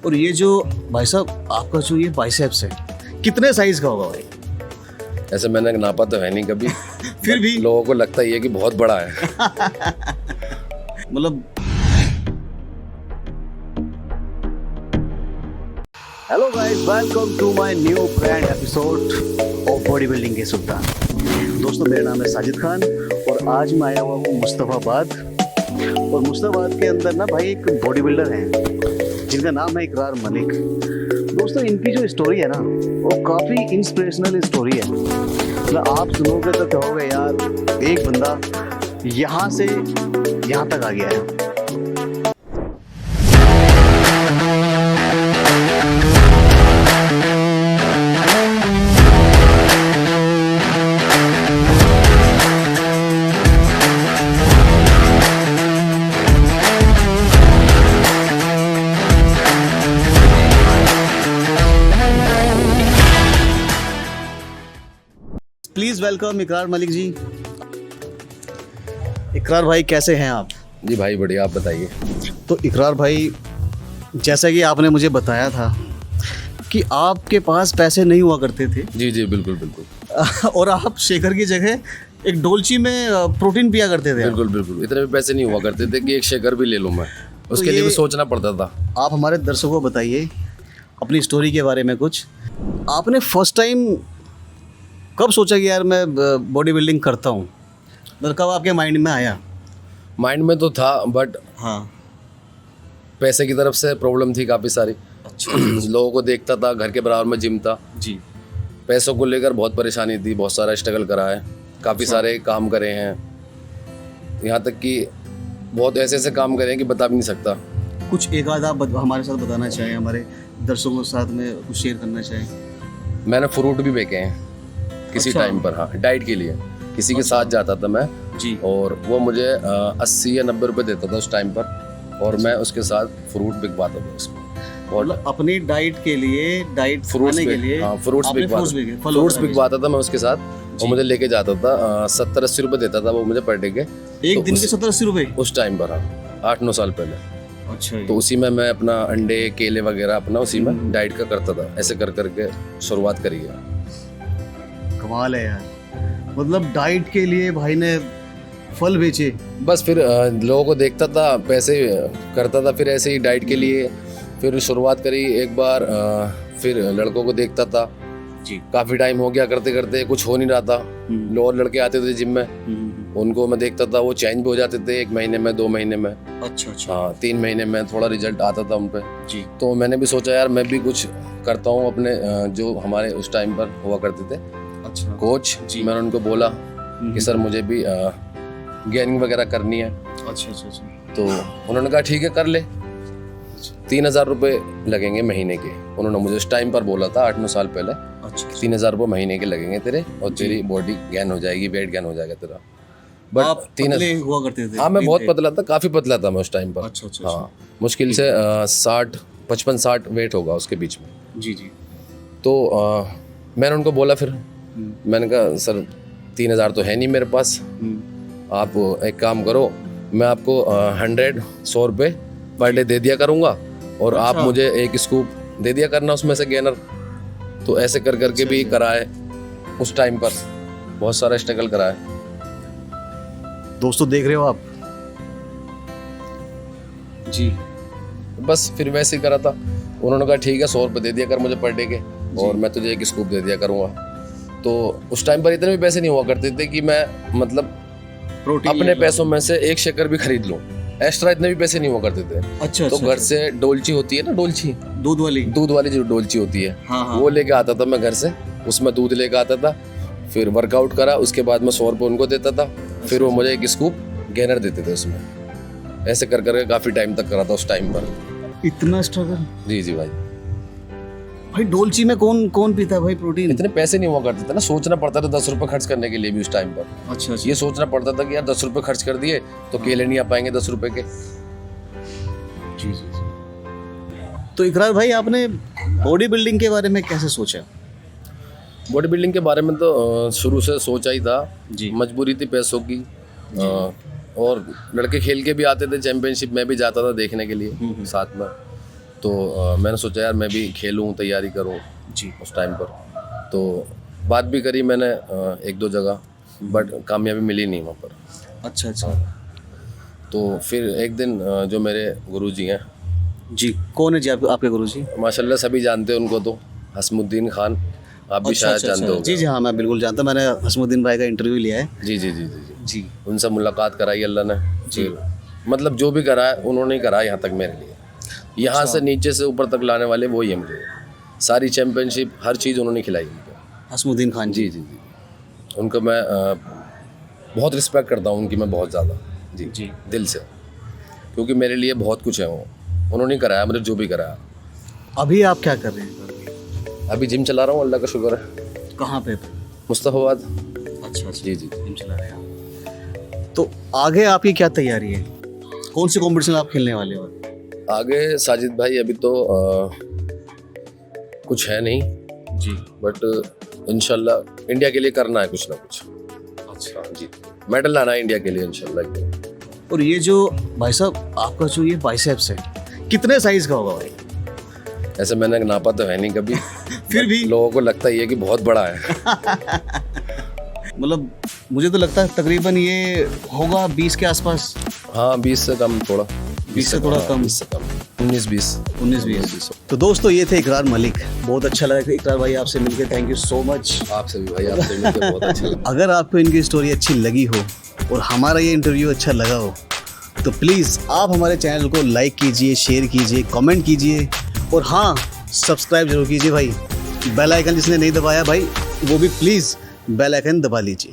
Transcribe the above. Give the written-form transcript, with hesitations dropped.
और ये जो भाई साहब आपका जो ये बाइसेप्स है कितने साइज का होगा भाई? ऐसे मैंने नापा तो है नहीं कभी फिर भी लोगों को लगता ही है कि बहुत बड़ा है। मतलब hello guys, welcome to my new brand episode of body building के सुल्तान। दोस्तों मेरा नाम है साजिद खान और आज मैं आया हुआ हूँ मुस्तफाबाद। और मुस्तफाबाद के अंदर ना भाई एक बॉडी बिल्डर हैं जिनका नाम है इकरार मलिक। दोस्तों इनकी जो स्टोरी है ना वो काफ़ी इंस्पिरेशनल स्टोरी है। मतलब आप सुनोगे तो कहोगे यार एक बंदा यहाँ से यहाँ तक आ गया है। प्लीज वेलकम इकरार मलिक जी। इकरार भाई कैसे हैं आप? जी भाई बढ़िया, आप बताइए। तो इकरार भाई जैसा कि आपने मुझे बताया था कि आपके पास पैसे नहीं हुआ करते थे जी जी बिल्कुल बिल्कुल। और आप शेखर की जगह एक डोलची में प्रोटीन पिया करते थे। बिल्कुल बिल्कुल, इतने भी पैसे नहीं हुआ करते थे कि एक शेकर भी ले लूँ मैं, उसके लिए भी सोचना पड़ता था। आप हमारे दर्शकों को बताइए अपनी स्टोरी के बारे में कुछ। आपने फर्स्ट टाइम कब सोचा कि यार मैं बॉडी बिल्डिंग करता हूँ? मतलब कब आपके माइंड में आया? माइंड में तो था बट हाँ पैसे की तरफ से प्रॉब्लम थी काफ़ी सारी। अच्छा लोगों को देखता था, घर के बराबर में जिम था, जी। पैसों को लेकर बहुत परेशानी थी, बहुत सारा स्ट्रगल करा है, काफ़ी सारे काम करे हैं, यहाँ तक कि बहुत ऐसे ऐसे काम करे हैं कि बता भी नहीं सकता। कुछ एक आध आप हमारे साथ बताना चाहें, हमारे दर्शकों के साथ में कुछ शेयर करना चाहें? मैंने फ्रूट भी बेचे हैं किसी अच्छा। टाइम पर, हाँ डाइट के लिए किसी के साथ जाता था मैं जी। और वो मुझे 80 या 90 रुपये देता था उस टाइम पर, और मैं उसके साथ फ्रूट बिकवाता था उसको। और मतलब अपनी डाइट के लिए, डाइट फ्रूट्स खाने के लिए फ्रूट्स बिकवाता था मैं उसके साथ, और मुझे लेके जाता था। 70-80 रुपये देता था वो मुझे पर डे के। एक दिन के 70-80 रुपए? उस टाइम पर हाँ, 8-9 साल पहले। अच्छा। तो उसी में मैं अपना अंडे केले वगैरह अपना उसी में डाइट का करता था। ऐसे कर करके शुरुआत करी है। कमाल है यार, मतलब डाइट के लिए भाई ने फल बेचे। बस फिर लोगों को देखता था, पैसे करता था, फिर ऐसे ही डाइट के लिए फिर शुरुआत करी एक बार। फिर लड़कों को देखता था जी। काफ़ी टाइम हो गया करते करते, कुछ हो नहीं रहा था। और लड़के आते थे जिम में, उनको मैं देखता था, वो चेंज भी हो जाते थे 1 महीने में, 2 महीने में, अच्छा अच्छा हाँ 3 महीने में थोड़ा रिजल्ट आता था उन पे। जी। तो मैंने भी सोचा यार मैं भी कुछ करता हूँ अपने जो हमारे उस टाइम पर हुआ करते थे अच्छा कोच जी। मैंने उनको बोला कि सर मुझे भी गेनिंग वगैरह करनी है। अच्छा अच्छा अच्छा। तो उन्होंने कहा ठीक है कर ले, 3000 रुपये लगेंगे महीने के। उन्होंने मुझे उस टाइम पर बोला था 8-9 साल पहले, अच्छा 3000 रुपये महीने के लगेंगे तेरे, और तेरी बॉडी गेन हो जाएगी, वेट गेन हो जाएगा तेरा। आप पतले हुआ करते थे? हाँ मैं बहुत पतला था, काफ़ी पतला था मैं उस टाइम पर। अच्छा अच्छा। हाँ मुश्किल से 55-60 वेट होगा उसके बीच में। जी जी। तो मैंने उनको बोला फिर, मैंने कहा सर 3000 तो है नहीं मेरे पास, आप एक काम करो, मैं आपको 100 रुपये पर डे दे दिया करूँगा, और आप मुझे एक स्कूप दे दिया करना उसमें से गेनर। तो ऐसे कर करके भी कराए उस टाइम पर, बहुत सारा स्ट्रगल कराए। दोस्तों देख रहे हो आप जी। बस फिर वैसे ही करा था। उन्होंने कहा ठीक है 100 रुपये दे दिया कर मुझे पर डे के, और मैं तुझे एक स्कूप दे दिया करूँगा। तो उस टाइम पर इतने भी पैसे नहीं हुआ करते थे कि मैं मतलब अपने पैसों में से एक शेकर भी खरीद लूँ, एक्स्ट्रा इतने भी पैसे नहीं हुआ करते थे। अच्छा। तो घर से डोलची होती है ना, डोलची दूध वाली जो डोलची होती है, हाँ। वो लेके आता था मैं घर से, उसमें दूध लेके आता था। फिर वर्कआउट करा, उसके बाद मैं 100 रुपये उनको देता था, फिर वो मुझे एक स्कूप गेनर देते थे उसमें। ऐसे कर करके काफ़ी टाइम तक करा था उस टाइम पर। इतना स्ट्रगल? जी जी भाई। भाई डोलची में कौन पीता है भाई प्रोटीन? इतने पैसे नहीं हुआ करते थे ना, सोचना पड़ता था 10 रुपये खर्च करने के लिए भी उस टाइम पर। अच्छा। ये सोचना पड़ता था कि यार 10 रुपये खर्च कर दिए तो केले नहीं आ पाएंगे 10 रुपये के। जी जी जी। तो इकरार भाई आपने बॉडी बिल्डिंग के बारे में कैसे सोचा? बॉडी बिल्डिंग के बारे में तो शुरू से सोचा ही था जी। मजबूरी थी पैसों की। और लड़के खेल के भी आते थे चैंपियनशिप में भी जाता था देखने के लिए साथ में। तो मैंने सोचा यार मैं भी खेलूं, तैयारी करूं जी। उस टाइम पर। तो बात भी करी मैंने 1-2 जगह, बट कामयाबी मिली नहीं वहाँ पर। अच्छा अच्छा। तो फिर एक दिन जो मेरे गुरुजी हैं, जी, कौन है जी आपके गुरुजी? माशाल्लाह सभी जानते हैं उनको, तो हसमुद्दीन खान, आप भी शायद जानते हो। जी जी हाँ, मैं बिल्कुल जानता हूँ, मैंने हसमुद्दीन भाई का इंटरव्यू लिया है। जी जी जी जी जी जी उनसे मुलाकात कराई अल्लाह ने। फिर मतलब जो भी करा है उन्होंने ही करा है यहाँ तक मेरे लिए। यहाँ से नीचे से ऊपर तक लाने वाले वो ही हैं मुझे। सारी चैम्पियनशिप, हर चीज़ उन्होंने खिलाई मुझे। हसमुद्दीन खान जी जी जी उनको मैं बहुत रिस्पेक्ट करता हूँ उनकी, मैं बहुत ज़्यादा जी जी। दिल से, क्योंकि मेरे लिए बहुत कुछ है वो। उन्होंने ही कराया मुझे जो भी कराया। अभी आप क्या कर रहे हैं? अभी जिम चला रहा हूँ, अल्लाह का शुक्र है। कहाँ पे? मुस्तफ़ाबाद। अच्छा अच्छा। जी जी जी जिम चला रहे हैं आप। तो आगे आपकी क्या तैयारी है? कौन सी कॉम्पिटिशन आप खेलने वाले हो? आगे साजिद भाई अभी तो कुछ है नहीं, जी। बट इंशाल्लाह इंडिया के लिए करना है कुछ ना कुछ। अच्छा। जी, मेडल लाना है इंडिया के लिए इंशाल्लाह। और ये जो भाई साहब आपका जो ये बाइसेप्स है, कितने साइज का होगा भाई? ऐसे मैंने नापा तो है नहीं कभी, फिर भी लोगों को लगता ही है कि बहुत बड़ा है। मतलब मुझे तो लगता है तकरीबन ये होगा 20 के आसपास। हाँ 20 से कम, थोड़ा 20 से थोड़ा कम। 20 से कम, 19-20। 19-20। तो दोस्तों ये थे इकरार मलिक। बहुत अच्छा लगा इकरार भाई आपसे मिलकर, थैंक यू सो मच। आपसे भी भाई, आपसे मिलकर बहुत अच्छा लगा। अगर आपको इनकी स्टोरी अच्छी लगी हो और हमारा ये इंटरव्यू अच्छा लगा हो तो प्लीज़ आप हमारे चैनल को लाइक कीजिए, शेयर कीजिए, कमेंट कीजिए और हाँ सब्सक्राइब जरूर कीजिए भाई। बेल आइकन जिसने नहीं दबाया भाई वो भी प्लीज़ बेल आइकन दबा लीजिए।